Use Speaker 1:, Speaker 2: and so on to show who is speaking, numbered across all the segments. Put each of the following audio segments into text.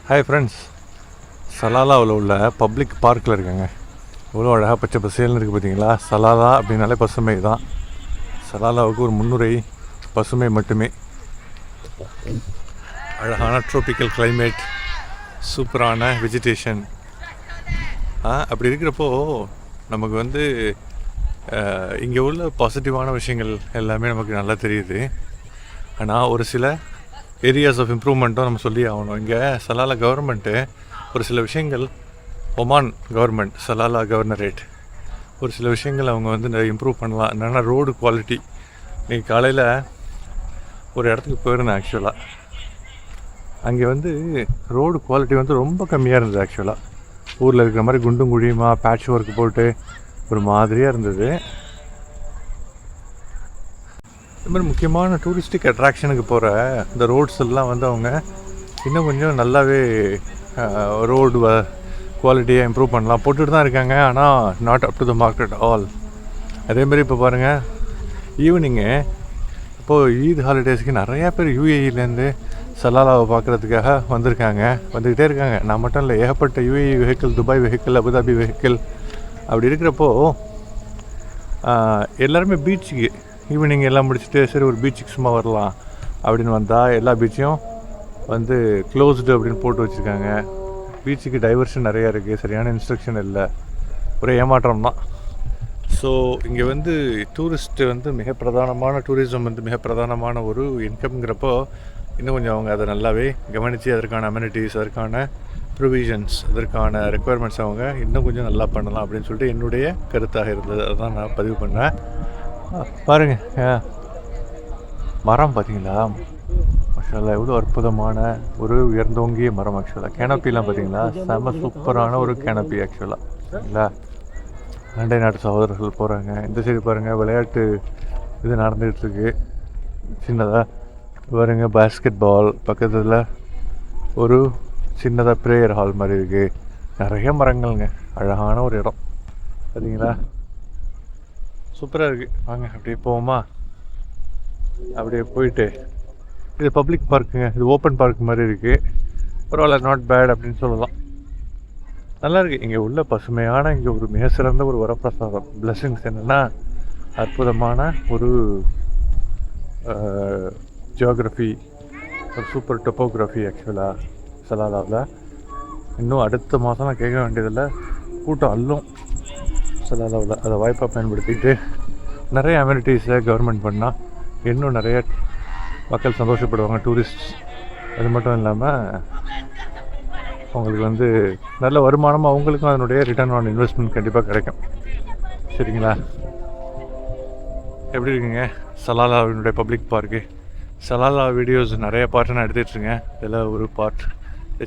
Speaker 1: Hi friends, சலாலாவில் உள்ள public பார்க்கில் இருக்கேங்க. எவ்வளோ அழகாக பச்சை பசேல்னு இருக்குது பார்த்தீங்களா. சலாலா அப்படின்னாலே பசுமை தான். சலாலாவுக்கு ஒரு முன்னுரை பசுமை மட்டுமே. அழகான ட்ரோபிக்கல் கிளைமேட், சூப்பரான வெஜிடேஷன். அப்படி இருக்கிறப்போ நமக்கு இங்கே உள்ள பாசிட்டிவான விஷயங்கள் எல்லாமே நமக்கு நல்லா தெரியுது. ஆனால் ஒரு சில ஏரியாஸ் ஆஃப் இம்ப்ரூவ்மெண்ட்டும் நம்ம சொல்லி ஆகணும். இங்கே சலாலா கவர்மெண்ட்டு ஒரு சில விஷயங்கள், ஒமான் கவர்மெண்ட் சலாலா கவர்னரேட் ஒரு சில விஷயங்கள் அவங்க இம்ப்ரூவ் பண்ணலாம். என்னென்னா ரோடு குவாலிட்டி. இன்றைக்கி காலையில் ஒரு இடத்துக்கு போயிருந்தேன். ஆக்சுவலாக அங்கே ரோடு குவாலிட்டி ரொம்ப கம்மியாக இருந்தது. ஆக்சுவலாக ஊரில் இருக்கிற மாதிரி குண்டும் குழியுமா பேட்ச் ஒர்க் போட்டு ஒரு மாதிரியாக இருந்தது. இது மாதிரி முக்கியமான டூரிஸ்டிக் அட்ராக்ஷனுக்கு போகிற இந்த ரோட்ஸ் எல்லாம் அவங்க இன்னும் கொஞ்சம் நல்லாவே ரோடு குவாலிட்டியை இம்ப்ரூவ் பண்ணலாம் போட்டுட்டு தான் இருக்காங்க. ஆனால் not up to the mark at all. அதேமாதிரி இப்போ பாருங்கள், ஈவினிங்கு இப்போது ஈத் ஹாலிடேஸ்க்கு நிறையா பேர் யூஏஇலேருந்து சலாலாவை பார்க்குறதுக்காக வந்துக்கிட்டே இருக்காங்க. நான் மட்டும் இல்லை, ஏகப்பட்ட UAE vehicle, Dubai vehicle, Abu Dhabi vehicle. அப்படி இருக்கிறப்போ எல்லாருமே பீச்சுக்கு ஈவினிங் எல்லாம் முடிச்சுட்டு சரி ஒரு பீச்சுக்கு சும்மா வரலாம் அப்படின்னு வந்தால் எல்லா பீச்சையும் க்ளோஸ்டு அப்படின்னு போட்டு வச்சுருக்காங்க. பீச்சுக்கு டைவர்ஷன் நிறையா இருக்குது, சரியான இன்ஸ்ட்ரக்ஷன் இல்லை, ஒரே ஏமாற்றம் தான். ஸோ இங்கே டூரிஸ்ட்டு மிக பிரதானமான டூரிசம் மிக பிரதானமான ஒரு இன்கம்ங்கிறப்போ இன்னும் கொஞ்சம் அவங்க அதை நல்லாவே கவனித்து அதற்கான அமெனிட்டிஸ், அதற்கான ப்ரொவிஷன்ஸ், அதற்கான ரெக்குயர்மெண்ட்ஸ் அவங்க இன்னும் கொஞ்சம் நல்லா பண்ணலாம் அப்படின்னு சொல்லிட்டு என்னுடைய கருத்தாக இருந்தது. அதான் நான் பதிவு பண்ணேன். பாருங்கள், மரம் பார்த்தீங்களா, ஆக்சுவலாக எவ்வளோ அற்புதமான ஒரு உயர்ந்தோங்கிய மரம். ஆக்சுவலாக கேனப்பிலாம் பார்த்தீங்களா, செம்ம சூப்பரான ஒரு கேனப்பி. ஆக்சுவலாக இல்லை, அண்டை நாட்டு சகோதரர்கள் போகிறாங்க. இந்த சைடு பாருங்கள், விளையாட்டு இது நடந்துகிட்ருக்கு சின்னதாக. பாருங்க, பேஸ்கெட் பால் பக்கத்தில் ஒரு சின்னதாக ப்ரேயர் ஹால் மாதிரி இருக்குது. நிறைய மரங்கள்ங்க, அழகான ஒரு இடம் பார்த்தீங்களா, சூப்பராக இருக்குது. வாங்க அப்படியே போவோமா. அப்படியே போயிட்டு, இது பப்ளிக் பார்க்குங்க, இது ஓப்பன் பார்க் மாதிரி இருக்குது. பரவாயில்ல, நாட் பேட் அப்படின்னு சொல்லலாம். நல்லாயிருக்கு. இங்கே உள்ள பசுமையான இங்கே ஒரு மிக சிறந்த ஒரு வரப்பிரசாதம், பிளெஸ்ஸிங்ஸ் என்னென்னா அற்புதமான ஒரு ஜியோகிரஃபி, ஒரு சூப்பர் டொப்போகிராஃபி. ஆக்சுவலாக சலாலாவில் இன்னும் அடுத்த மாதம் நான் கேட்க வேண்டியதில்லை, கூட்டம் அள்ளும் சலாலாவில். அதை வாய்ப்பாக பயன்படுத்திட்டு நிறைய அமெனிட்டிஸை கவர்மெண்ட் பண்ணால் இன்னும் நிறைய மக்கள் சந்தோஷப்படுவாங்க, டூரிஸ்ட். அது மட்டும் இல்லாமல் அவங்களுக்கு நல்ல வருமானம், அவங்களுக்கும் அதனுடைய ரிட்டர்ன் ஆன் இன்வெஸ்ட்மெண்ட் கண்டிப்பாக கிடைக்கும். சரிங்களா, எப்படி இருக்குங்க சலாலாவினுடைய பப்ளிக் பார்க்கு. சலாலா வீடியோஸ் நிறைய பார்ட்டு நான் எடுத்துகிட்ருக்கேன். இதில் ஒரு பார்ட்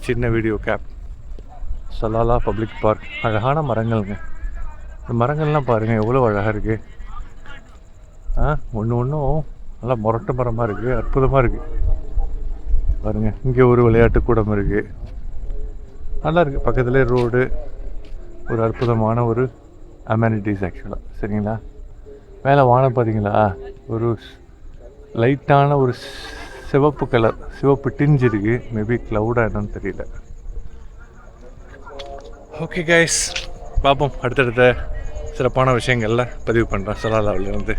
Speaker 1: சின்ன video gap. Salalah public park, அழகான மரங்கள்ங்க. இந்த மரங்கள்லாம் பாருங்கள் எவ்வளோ அழகாக இருக்குது. ஒன்றும் நல்லா முரட்டு மரமாக இருக்குது, அற்புதமாக இருக்குது. பாருங்கள், இங்கே ஒரு விளையாட்டு கூடம் இருக்குது, நல்லா இருக்குது. பக்கத்துலேயே ரோடு, ஒரு அற்புதமான ஒரு அமெனிட்டிஸ் ஆக்சுவலாக. சரிங்களா, மேலே வானம் பார்த்தீங்களா, ஒரு லைட்டான ஒரு சிவப்பு கலர், சிவப்பு டிஞ்ச் இருக்குது. மேபி க்ளவுடாக என்னன்னு தெரியல. ஓகே கைஸ், பார்ப்போம் அடுத்தடுத்த சிறப்பான விஷயங்களில் பதிவு பண்ணுறேன் சலாலாவிலேருந்து.